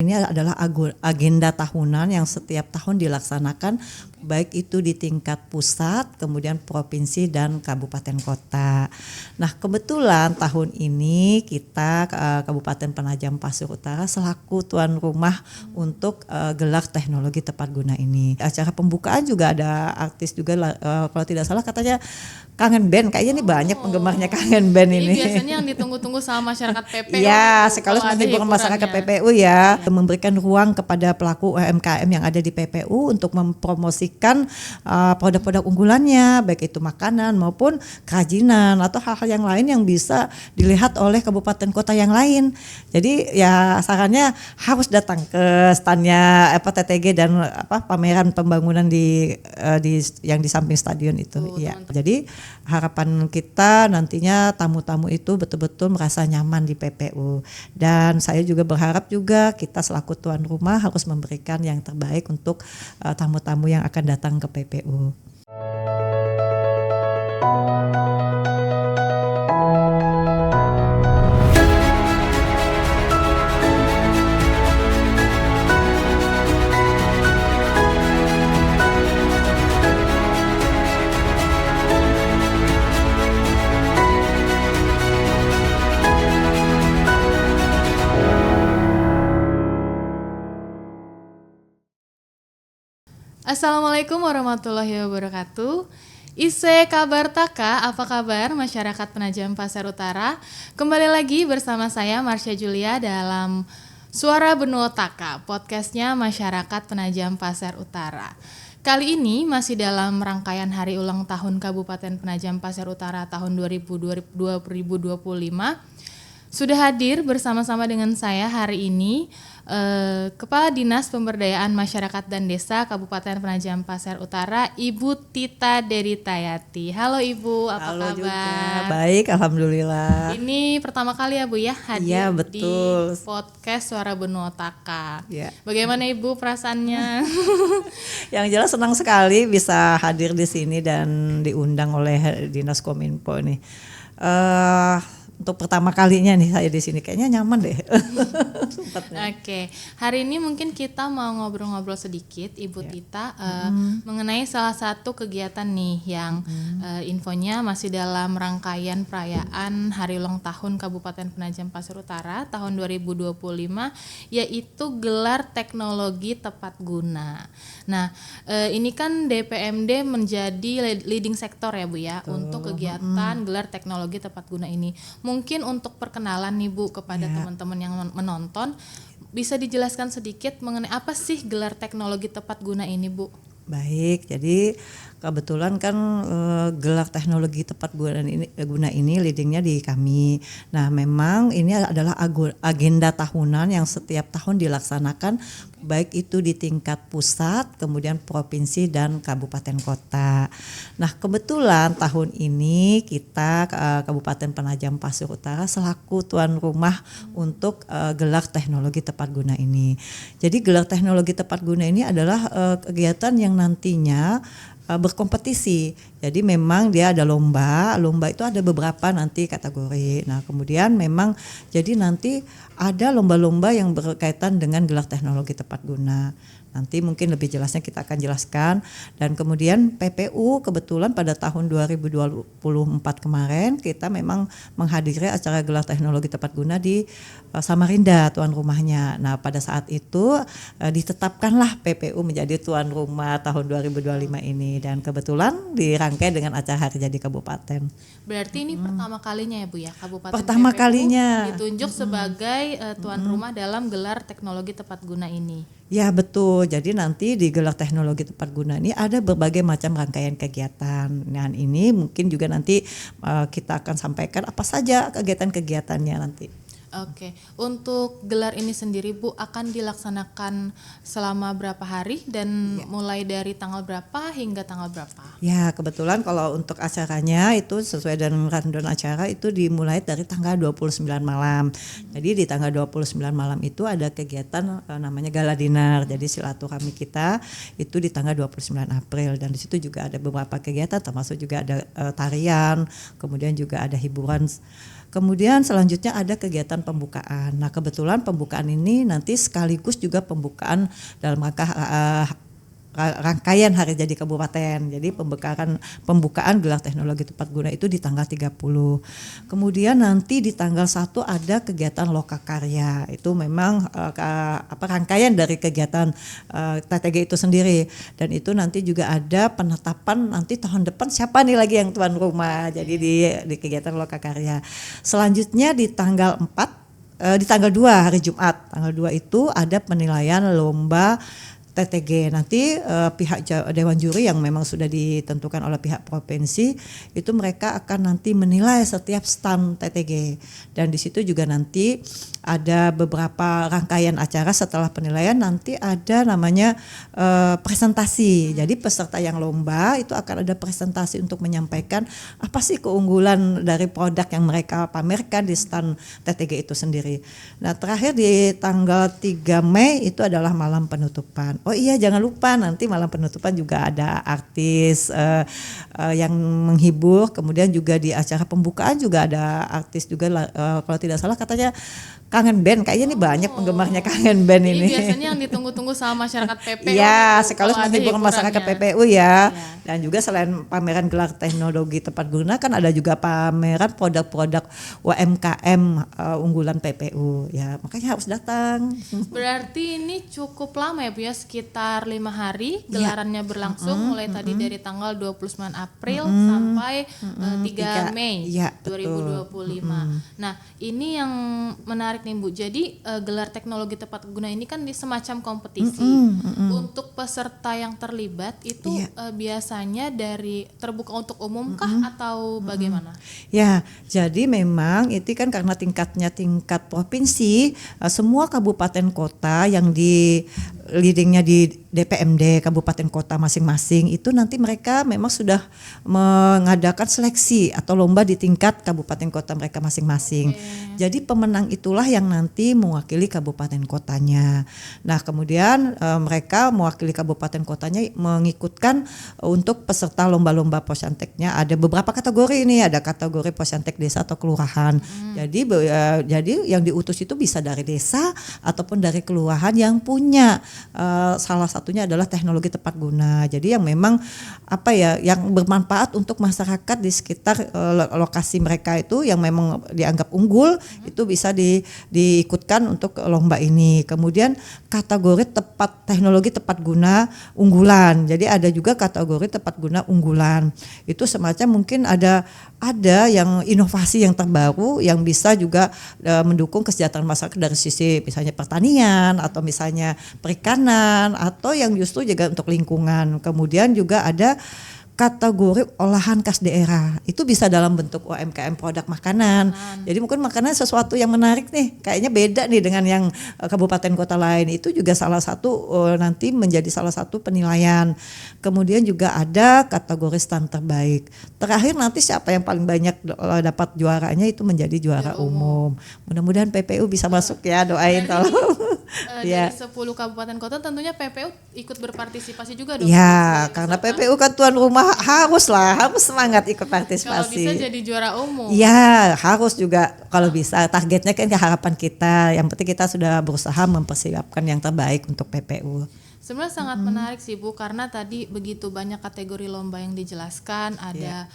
ini adalah agenda tahunan yang setiap tahun dilaksanakan, baik itu di tingkat pusat, kemudian provinsi dan kabupaten kota. Nah, kebetulan tahun ini kita Kabupaten Penajam Pasir Utara selaku tuan rumah untuk gelar teknologi tepat guna ini. Acara pembukaan juga ada artis juga, kalau tidak salah katanya Kangen Band, kayaknya nih banyak penggemarnya Kangen Band ini. Biasanya yang ditunggu-tunggu sama masyarakat PPU. Ya, sekaligus menghibur masyarakat PPU ya, memberikan ruang kepada pelaku UMKM yang ada di PPU untuk mempromosikan produk-produk unggulannya, baik itu makanan maupun kerajinan atau hal-hal yang lain yang bisa dilihat oleh kabupaten kota yang lain. Jadi ya sarannya harus datang ke standnya TTG dan pameran pembangunan di yang di samping stadion itu. Ya. Jadi harapan kita nantinya tamu-tamu itu betul-betul merasa nyaman di PPU, dan saya juga berharap juga kita selaku tuan rumah harus memberikan yang terbaik untuk tamu-tamu yang akan datang ke PPU. Assalamualaikum warahmatullahi wabarakatuh. Ise kabar taka, apa kabar masyarakat Penajam Pasir Utara? Kembali lagi bersama saya Marsha Julia dalam Suara Benua Taka, podcastnya masyarakat Penajam Pasir Utara. Kali ini masih dalam rangkaian hari ulang tahun Kabupaten Penajam Pasir Utara tahun 2025. Sudah hadir bersama-sama dengan saya hari ini Kepala Dinas Pemberdayaan Masyarakat dan Desa Kabupaten Penajam Pasir Utara, Ibu Tita Deritayati. Halo Ibu, apa Halo kabar? Juga. Baik, alhamdulillah. Ini pertama kali ya Bu ya hadir betul. di podcast Suara Benua Taka. Ya. Bagaimana Ibu perasaannya? Yang jelas senang sekali bisa hadir di sini dan diundang oleh Dinas Kominfo nih. Untuk pertama kalinya nih saya di sini, kayaknya nyaman deh. Oke, hari ini mungkin kita mau ngobrol-ngobrol sedikit Ibu Tita mengenai salah satu kegiatan nih yang infonya masih dalam rangkaian perayaan Hari Ulang Tahun Kabupaten Penajam Pasir Utara tahun 2025, yaitu gelar teknologi tepat guna. Nah, ini kan DPMD menjadi leading sektor ya Bu ya. Betul. Untuk kegiatan gelar teknologi tepat guna ini. Mungkin untuk perkenalan nih Bu kepada teman-teman yang menonton, bisa dijelaskan sedikit mengenai apa sih gelar teknologi tepat guna ini Bu? Baik, jadi kebetulan kan gelar teknologi tepat guna ini leadingnya di kami. Nah, memang ini adalah agenda tahunan yang setiap tahun dilaksanakan, baik itu di tingkat pusat, kemudian provinsi dan kabupaten kota. Nah, kebetulan tahun ini kita Kabupaten Penajam Pasir Utara selaku tuan rumah untuk gelar teknologi tepat guna ini. Jadi gelar teknologi tepat guna ini adalah kegiatan yang nantinya berkompetisi. Jadi memang dia ada lomba itu ada beberapa nanti kategori. Nah, kemudian memang jadi nanti ada lomba-lomba yang berkaitan dengan gelar teknologi tepat guna. Nanti mungkin lebih jelasnya kita akan jelaskan. Dan kemudian PPU kebetulan pada tahun 2024 kemarin kita memang menghadiri acara gelar teknologi tepat guna di Samarinda, tuan rumahnya. Nah, pada saat itu ditetapkanlah PPU menjadi tuan rumah tahun 2025 ini, dan kebetulan dirangkai dengan acara Hari Jadi Kabupaten. Berarti ini pertama kalinya ya Bu ya Kabupaten pertama PPU kalinya ditunjuk sebagai tuan rumah dalam gelar teknologi tepat guna ini. Ya betul, jadi nanti di gelar teknologi tepat guna ini ada berbagai macam rangkaian kegiatan. Dan ini mungkin juga nanti kita akan sampaikan apa saja kegiatan-kegiatannya nanti. Oke, untuk gelar ini sendiri Bu akan dilaksanakan selama berapa hari dan mulai dari tanggal berapa hingga tanggal berapa? Ya, kebetulan kalau untuk acaranya itu sesuai dengan rundown acara itu dimulai dari tanggal 29 malam. Jadi di tanggal 29 malam itu ada kegiatan namanya gala dinner. Jadi silaturahmi kita itu di tanggal 29 April, dan di situ juga ada beberapa kegiatan termasuk juga ada tarian, kemudian juga ada hiburan Kemudian selanjutnya ada kegiatan pembukaan. Nah, kebetulan pembukaan ini nanti sekaligus juga pembukaan dalam rangka rangkaian hari jadi kabupaten. Jadi pembukaan gelar teknologi tepat guna itu di tanggal 30. Kemudian nanti di tanggal 1 ada kegiatan lokakarya. Itu memang rangkaian dari kegiatan TTG itu sendiri. Dan itu nanti juga ada penetapan nanti tahun depan siapa nih lagi yang tuan rumah. Jadi di kegiatan lokakarya. Selanjutnya di tanggal 4 di tanggal 2 hari Jumat. Tanggal 2 itu ada penilaian lomba TTG. Nanti pihak Dewan Juri yang memang sudah ditentukan oleh pihak provinsi itu mereka akan nanti menilai setiap stand TTG, dan di situ juga nanti ada beberapa rangkaian acara setelah penilaian. Nanti ada namanya presentasi. Jadi peserta yang lomba itu akan ada presentasi untuk menyampaikan apa sih keunggulan dari produk yang mereka pamerkan di stand TTG itu sendiri. Nah, terakhir di tanggal 3 Mei itu adalah malam penutupan. Oh iya, jangan lupa nanti malam penutupan juga ada artis yang menghibur. Kemudian juga di acara pembukaan juga ada artis juga, kalau tidak salah katanya Kangen Band. Kayaknya nih banyak penggemarnya Kangen Band ini. Ini biasanya yang ditunggu-tunggu sama masyarakat PPU. Ya, sekaligus menghibur masyarakat PPU ya. Dan juga selain pameran gelar teknologi tepat guna kan ada juga pameran produk-produk UMKM unggulan PPU ya. Makanya harus datang. Berarti ini cukup lama ya Bu ya, sekitar 5 hari gelarannya berlangsung mulai tadi dari tanggal 29 April sampai 3 Mei ya, 2025. Nah, ini yang menarik nih Bu. Jadi gelar teknologi tepat guna ini kan di semacam kompetisi. Untuk peserta yang terlibat itu biasanya dari terbuka untuk umum kah atau bagaimana? Ya, jadi memang itu kan karena tingkatnya tingkat provinsi, semua kabupaten kota yang di leadingnya di DPMD kabupaten kota masing-masing itu nanti mereka memang sudah mengadakan seleksi atau lomba di tingkat kabupaten kota mereka masing-masing. Jadi pemenang itulah yang nanti mewakili kabupaten kotanya. Nah, kemudian mereka mewakili kabupaten kotanya mengikutkan untuk peserta lomba-lomba posyanteknya ada beberapa kategori ini, ada kategori posyantek desa atau kelurahan. Jadi yang diutus itu bisa dari desa ataupun dari kelurahan yang punya salah satunya adalah teknologi tepat guna. Jadi yang memang yang bermanfaat untuk masyarakat di sekitar lokasi mereka itu yang memang dianggap unggul itu bisa diikutkan untuk lomba ini. Kemudian kategori teknologi tepat guna unggulan. Jadi ada juga kategori tepat guna unggulan. Itu semacam mungkin ada yang inovasi yang terbaru yang bisa juga mendukung kesejahteraan masyarakat dari sisi misalnya pertanian atau misalnya perikanan atau yang justru juga untuk lingkungan. Kemudian juga ada kategori olahan khas daerah. Itu bisa dalam bentuk UMKM produk makanan. Jadi mungkin makanan sesuatu yang menarik nih. Kayaknya beda nih dengan yang kabupaten kota lain. Itu juga salah satu nanti menjadi salah satu penilaian. Kemudian juga ada kategori stand terbaik. Terakhir nanti siapa yang paling banyak dapat juaranya itu menjadi juara umum. Mudah-mudahan PPU bisa masuk ya, doain tolong. Dari 10 kabupaten kota tentunya PPU ikut berpartisipasi juga dong. Ya, karena PPU kan tuan rumah harus semangat ikut partisipasi. Kalau bisa jadi juara umum. Ya, harus juga kalau bisa. Targetnya kan harapan kita. Yang penting kita sudah berusaha mempersiapkan yang terbaik untuk PPU. Sebenarnya sangat menarik sih Bu, karena tadi begitu banyak kategori lomba yang dijelaskan, ada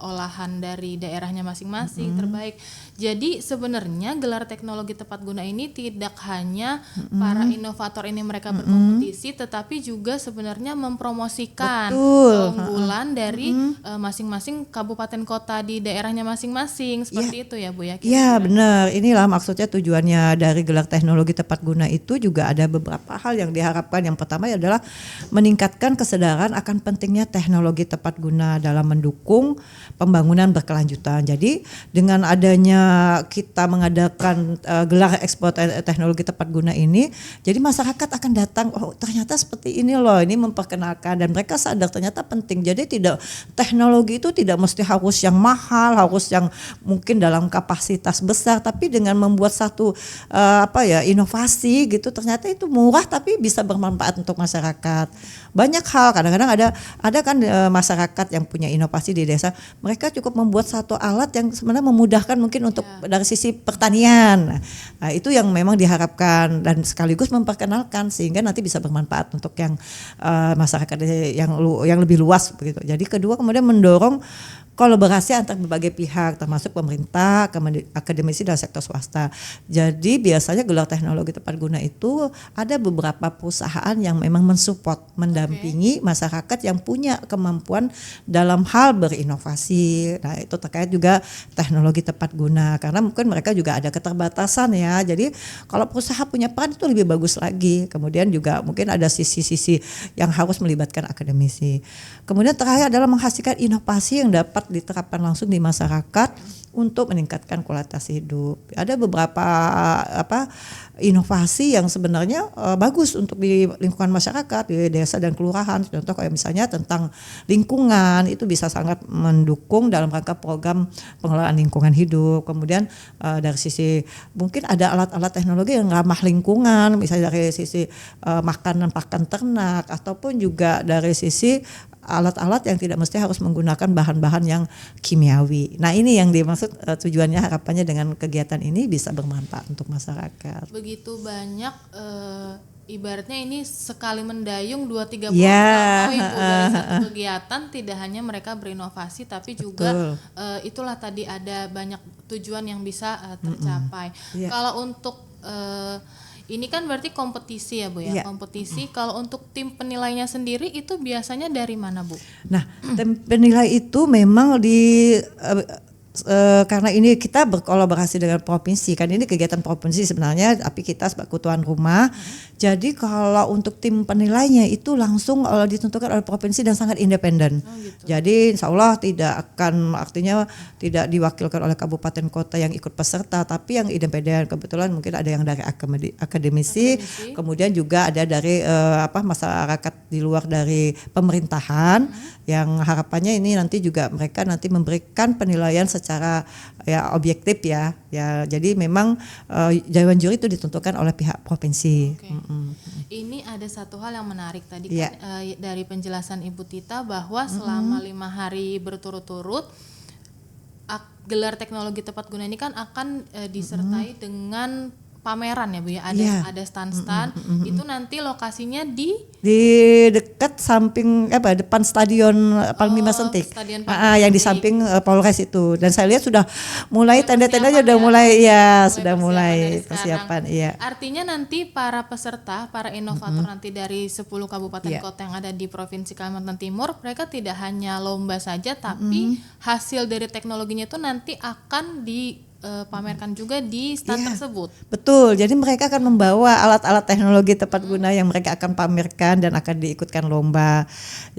olahan dari daerahnya masing-masing terbaik. Jadi sebenarnya gelar teknologi tepat guna ini tidak hanya para inovator ini mereka berkompetisi, tetapi juga sebenarnya mempromosikan keunggulan dari masing-masing kabupaten kota di daerahnya masing-masing. Seperti itu ya Bu ya? Iya benar, inilah maksudnya tujuannya dari gelar teknologi tepat guna itu juga ada beberapa hal yang diharapkan. Yang pertama adalah meningkatkan kesadaran akan pentingnya teknologi tepat guna dalam mendukung pembangunan berkelanjutan. Jadi dengan adanya kita mengadakan gelar ekspor teknologi tepat guna ini, jadi masyarakat akan datang, oh ternyata seperti ini loh, ini memperkenalkan dan mereka sadar ternyata penting. Jadi teknologi itu tidak mesti harus yang mahal, harus yang mungkin dalam kapasitas besar, tapi dengan membuat satu inovasi gitu ternyata itu murah tapi bisa bermanfaat bermanfaat untuk masyarakat. Banyak hal, kadang-kadang ada kan masyarakat yang punya inovasi di desa, mereka cukup membuat satu alat yang sebenarnya memudahkan mungkin untuk dari sisi pertanian. Nah, itu yang memang diharapkan dan sekaligus memperkenalkan sehingga nanti bisa bermanfaat untuk yang masyarakat yang lebih luas begitu. Jadi kedua kemudian mendorong kolaborasi antar berbagai pihak termasuk pemerintah, akademisi dan sektor swasta. Jadi biasanya gelar teknologi tepat guna itu ada beberapa perusahaan yang memang mensupport, mendampingi masyarakat yang punya kemampuan dalam hal berinovasi. Nah, itu terkait juga teknologi tepat guna karena mungkin mereka juga ada keterbatasan ya. Jadi kalau perusahaan punya peran itu lebih bagus lagi. Kemudian juga mungkin ada sisi-sisi yang harus melibatkan akademisi. Kemudian terakhir adalah menghasilkan inovasi yang dapat diterapkan langsung di masyarakat untuk meningkatkan kualitas hidup. Ada beberapa inovasi yang sebenarnya bagus untuk di lingkungan masyarakat, di desa dan kelurahan. Contoh kayak misalnya tentang lingkungan, itu bisa sangat mendukung dalam rangka program pengelolaan lingkungan hidup. Kemudian dari sisi mungkin ada alat-alat teknologi yang ramah lingkungan, misalnya dari sisi makanan pakan ternak ataupun juga dari sisi alat-alat yang tidak mesti harus menggunakan bahan-bahan yang kimiawi. Nah, ini yang dimaksud tujuannya, harapannya dengan kegiatan ini bisa bermanfaat untuk masyarakat. Begitu banyak ibaratnya ini sekali mendayung 2-3 Ibu dari satu kegiatan, tidak hanya mereka berinovasi tapi juga itulah tadi ada banyak tujuan yang bisa tercapai. Kalau untuk ini kan berarti kompetisi ya Bu ya, kompetisi. Kalau untuk tim penilainya sendiri itu biasanya dari mana Bu? Nah, tim penilai itu memang karena ini kita berkolaborasi dengan provinsi, kan ini kegiatan provinsi sebenarnya, tapi kita sebagai tuan rumah. Jadi kalau untuk tim penilainya itu langsung ditentukan oleh provinsi dan sangat independen. Gitu. Jadi insya Allah tidak akan, artinya tidak diwakilkan oleh kabupaten kota yang ikut peserta, tapi yang independen. Kebetulan mungkin ada yang dari akademisi. Kemudian juga ada dari masyarakat di luar dari pemerintahan, yang harapannya ini nanti juga mereka nanti memberikan penilaian secara ya objektif ya. Jadi memang dewan juri itu ditentukan oleh pihak provinsi. Ini ada satu hal yang menarik tadi kan dari penjelasan Ibu Tita bahwa selama 5 hari berturut-turut gelar teknologi tepat guna ini kan akan disertai dengan pameran ya Bu ya, ada stand-stand. Itu nanti lokasinya di dekat samping depan stadion Panglima Sentik. Yang di samping Polres itu. Dan saya lihat sudah mulai tenda-tendanya sudah mulai persiapan. Artinya nanti para peserta, para inovator nanti dari 10 kabupaten kota yang ada di Provinsi Kalimantan Timur, mereka tidak hanya lomba saja tapi hasil dari teknologinya itu nanti akan pamerkan juga di stand tersebut. Betul, jadi mereka akan membawa alat-alat teknologi tepat guna yang mereka akan pamerkan dan akan diikutkan lomba.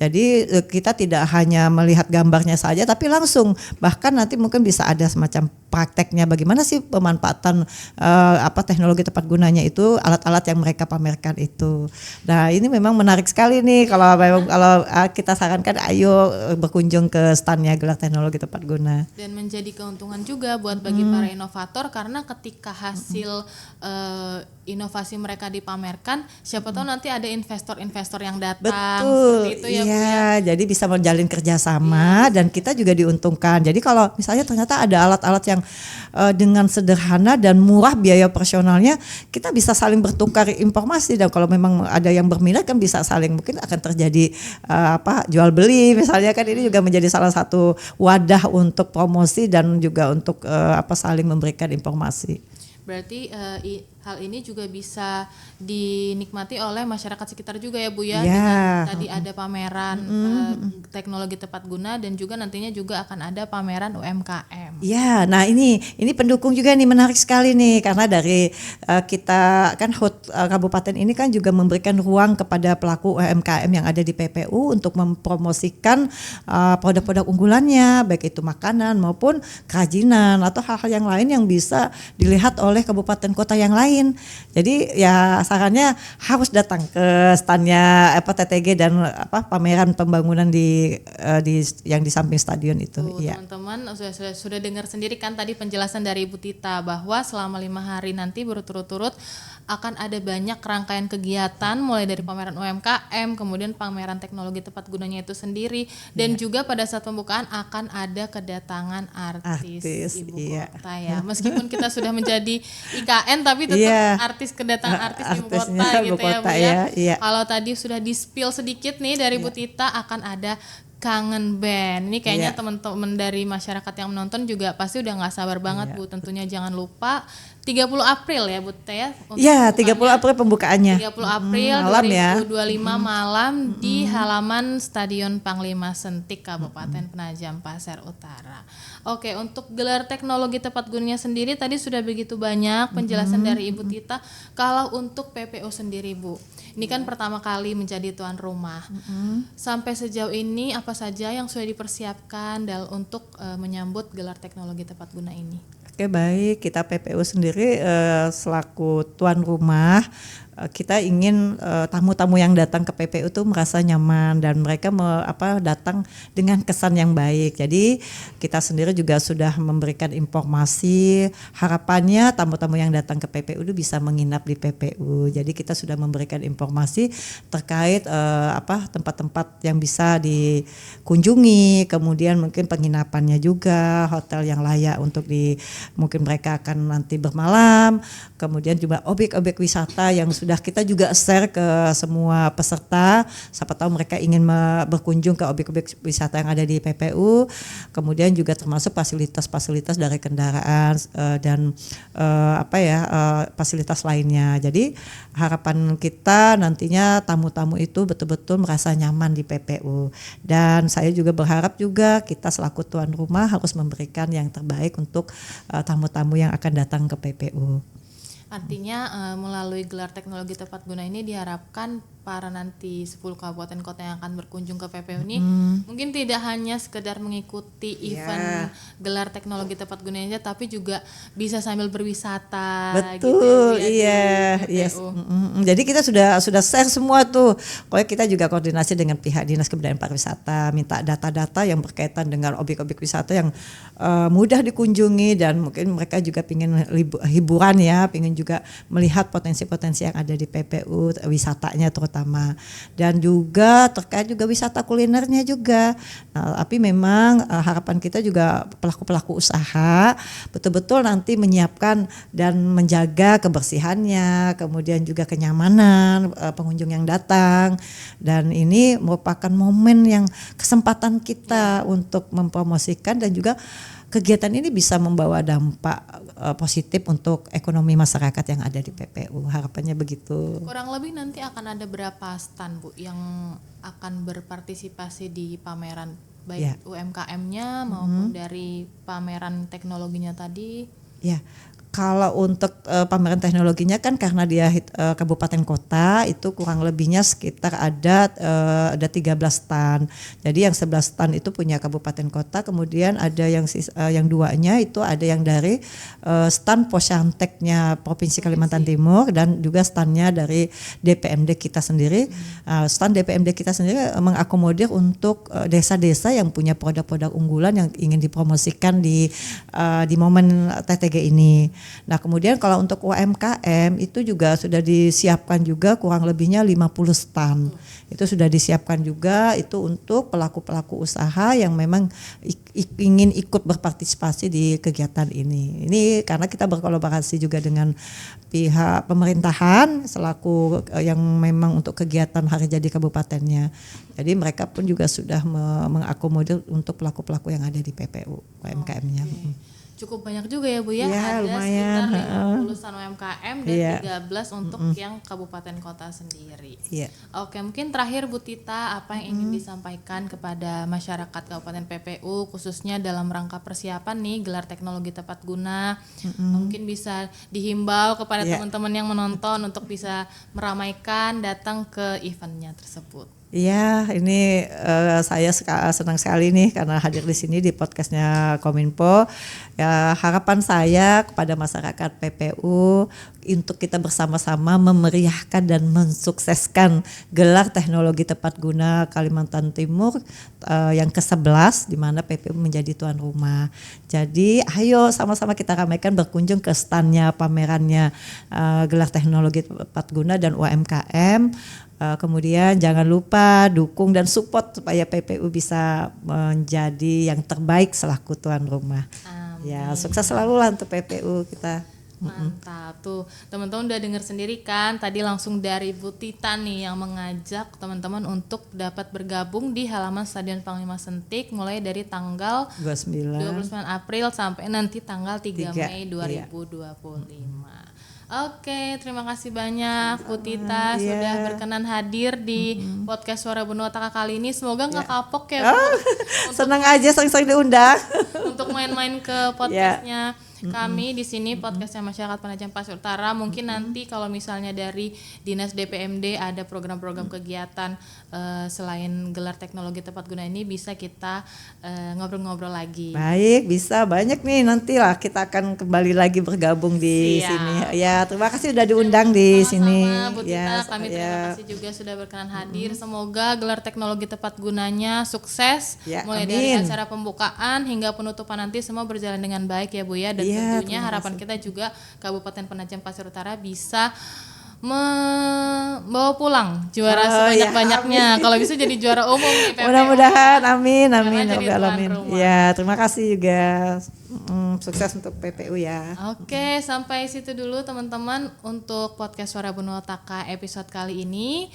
Jadi kita tidak hanya melihat gambarnya saja tapi langsung, bahkan nanti mungkin bisa ada semacam prakteknya bagaimana sih pemanfaatan teknologi tepat gunanya itu, alat-alat yang mereka pamerkan itu. Nah, ini memang menarik sekali nih kalau kita sarankan ayo berkunjung ke standnya gelar teknologi tepat guna. Dan menjadi keuntungan juga buat bagi para inovator karena ketika hasil inovasi mereka dipamerkan, siapa tahu nanti ada investor-investor yang datang. Betul, seperti itu ya Bu ya. Jadi bisa menjalin kerjasama dan kita juga diuntungkan. Jadi kalau misalnya ternyata ada alat-alat yang dengan sederhana dan murah biaya operasionalnya, kita bisa saling bertukar informasi, dan kalau memang ada yang berminat kan bisa saling, mungkin akan terjadi jual beli misalnya, kan ini juga menjadi salah satu wadah untuk promosi dan juga untuk saling memberikan informasi. Berarti hal ini juga bisa dinikmati oleh masyarakat sekitar juga ya Bu ya. Dengan tadi ada pameran teknologi tepat guna dan juga nantinya juga akan ada pameran UMKM. Ya, nah ini pendukung juga nih, menarik sekali nih karena dari kita kan kabupaten ini kan juga memberikan ruang kepada pelaku UMKM yang ada di PPU untuk mempromosikan produk-produk unggulannya, baik itu makanan maupun kerajinan atau hal-hal yang lain yang bisa dilihat oleh kabupaten kota yang lain. Jadi ya sarannya harus datang ke standnya TTG dan pameran pembangunan yang di samping stadion itu. Teman-teman sudah dengar sendiri kan tadi penjelasan dari Ibu Tita bahwa selama 5 hari nanti berturut-turut akan ada banyak rangkaian kegiatan mulai dari pameran UMKM, kemudian pameran teknologi tepat gunanya itu sendiri, dan juga pada saat pembukaan akan ada kedatangan artis ibu kota ya. Meskipun kita sudah menjadi IKN tapi tetap artis kedatangan artis ibu kota gitu ya Bu ya. Kalau tadi sudah di-spill sedikit nih dari Bu Tita, akan ada Kangen Band. Ini kayaknya teman-teman dari masyarakat yang menonton juga pasti udah nggak sabar banget Bu. Tentunya jangan lupa 30 April ya Bu Teh ya. Iya, 30 April pembukaannya. 30 April malam 2025 malam di halaman Stadion Panglima Sentik Kabupaten Penajam Pasir Utara. Oke, untuk gelar teknologi tepat gunanya sendiri tadi sudah begitu banyak penjelasan dari Ibu Tita. Kalau untuk PPO sendiri Bu, ini kan pertama kali menjadi tuan rumah. Sampai sejauh ini apa saja yang sudah dipersiapkan untuk menyambut gelar teknologi tepat guna ini? Oke, baik, kita PPU sendiri selaku tuan rumah, kita ingin tamu-tamu yang datang ke PPU itu merasa nyaman dan mereka datang dengan kesan yang baik. Jadi kita sendiri juga sudah memberikan informasi, harapannya tamu-tamu yang datang ke PPU itu bisa menginap di PPU. Jadi kita sudah memberikan informasi terkait tempat-tempat yang bisa dikunjungi, kemudian mungkin penginapannya juga, hotel yang layak untuk mungkin mereka akan nanti bermalam, kemudian juga objek-objek wisata yang sudah kita juga share ke semua peserta, siapa tahu mereka ingin berkunjung ke objek-objek wisata yang ada di PPU, kemudian juga termasuk fasilitas-fasilitas dari kendaraan dan fasilitas lainnya. Jadi harapan kita nantinya tamu-tamu itu betul-betul merasa nyaman di PPU, dan saya juga berharap juga kita selaku tuan rumah harus memberikan yang terbaik untuk tamu-tamu yang akan datang ke PPU. Artinya melalui gelar teknologi tepat guna ini diharapkan para nanti 10 kabupaten kota yang akan berkunjung ke PPU ini mungkin tidak hanya sekedar mengikuti event gelar teknologi tepat guna aja, tapi juga bisa sambil berwisata. Betul, gitu, Jadi kita sudah share semua tuh. Pokoknya kita juga koordinasi dengan pihak Dinas Kebudayaan Pariwisata, minta data-data yang berkaitan dengan objek-objek wisata yang mudah dikunjungi, dan mungkin mereka juga pingin hiburan ya, pingin juga melihat potensi-potensi yang ada di PPU, wisatanya terutama, dan juga terkait juga wisata kulinernya juga. Nah, tapi memang harapan kita juga pelaku-pelaku usaha betul-betul nanti menyiapkan dan menjaga kebersihannya, kemudian juga kenyamanan pengunjung yang datang, dan ini merupakan momen yang kesempatan kita untuk mempromosikan, dan juga kegiatan ini bisa membawa dampak positif untuk ekonomi masyarakat yang ada di PPU. Harapannya begitu. Kurang lebih nanti akan ada berapa stand Bu yang akan berpartisipasi di pameran, baik UMKM-nya maupun dari pameran teknologinya tadi? Ya. Kalau untuk pameran teknologinya kan karena dia kabupaten kota, itu kurang lebihnya sekitar ada 13 stand. Jadi yang 11 stand itu punya kabupaten kota, kemudian ada yang 2-nya itu ada yang dari stand Posyanteknya Provinsi Kalimantan Timur, dan juga standnya dari DPMD kita sendiri. Stand DPMD kita sendiri mengakomodir untuk desa-desa yang punya produk-produk unggulan yang ingin dipromosikan di momen TTG ini. Nah, kemudian kalau untuk UMKM itu juga sudah disiapkan juga kurang lebihnya 50 stand. Itu sudah disiapkan juga itu untuk pelaku-pelaku usaha yang memang ingin ikut berpartisipasi di kegiatan ini. Ini karena kita berkolaborasi juga dengan pihak pemerintahan selaku yang memang untuk kegiatan hari jadi kabupatennya. Jadi mereka pun juga sudah mengakomodir untuk pelaku-pelaku yang ada di PPU UMKM-nya. Cukup banyak juga ya Bu ya, ada lumayan. Sekitar 50 stand UMKM dan 13 untuk yang kabupaten kota sendiri. Oke, mungkin terakhir Bu Tita, apa yang ingin disampaikan kepada masyarakat Kabupaten PPU khususnya dalam rangka persiapan nih gelar teknologi tepat guna, mungkin bisa dihimbau kepada teman-teman yang menonton untuk bisa meramaikan datang ke eventnya tersebut. Iya, ini saya senang sekali nih karena hadir di sini di podcastnya Kominfo. Ya, harapan saya kepada masyarakat PPU untuk kita bersama-sama memeriahkan dan mensukseskan gelar teknologi tepat guna Kalimantan Timur yang ke-11 di mana PPU menjadi tuan rumah. Jadi ayo sama-sama kita ramaikan berkunjung ke standnya, pamerannya gelar teknologi tepat guna dan UMKM. Kemudian jangan lupa dukung dan support supaya PPU bisa menjadi yang terbaik selaku tuan rumah. Amin. Ya, sukses selalu lah untuk PPU kita. Mantap tuh, teman-teman udah dengar sendiri kan, tadi langsung dari Bu Tita nih yang mengajak teman-teman untuk dapat bergabung di halaman Stadion Panglima Sentik mulai dari tanggal 29 April sampai nanti tanggal 3 Mei 2025. Oke, terima kasih banyak Bu Tita sudah berkenan hadir di podcast Suara Benua Taka kali ini. Semoga nggak kapok ya Bu. Senang aja sering-sering diundang. Untuk main-main ke podcastnya kami di sini, podcastnya Masyarakat Penajam Pasir Utara. Mungkin nanti kalau misalnya dari Dinas DPMD ada program-program kegiatan selain gelar teknologi tepat guna ini, bisa kita ngobrol-ngobrol lagi. Baik, bisa banyak nih, nantilah kita akan kembali lagi bergabung di sini. Ya, terima kasih sudah diundang di sini. Bu Tita, kami terima kasih juga sudah berkenan hadir. Semoga gelar teknologi tepat gunanya sukses, mulai dari acara pembukaan hingga penutupan nanti semua berjalan dengan baik ya Bu ya. Dan tentunya harapan kita juga Kabupaten Penajam Pasir Utara bisa membawa pulang juara sebanyak-banyaknya. Kalau bisa jadi juara umum nih PPU. Mudah-mudahan, amin. Ya, terima kasih juga. Sukses untuk PPU ya. Oke, sampai situ dulu teman-teman untuk podcast Suara Benua Taka episode kali ini.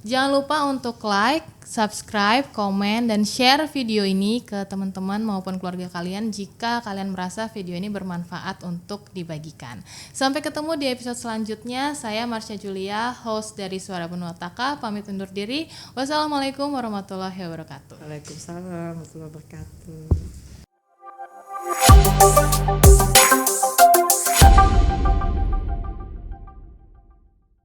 Jangan lupa untuk like, subscribe, komen, dan share video ini ke teman-teman maupun keluarga kalian jika kalian merasa video ini bermanfaat untuk dibagikan. Sampai ketemu di episode selanjutnya. Saya Marsha Julia, host dari Suara Benua Taka, pamit undur diri. Wassalamualaikum warahmatullahi wabarakatuh. Waalaikumsalam warahmatullahi wabarakatuh.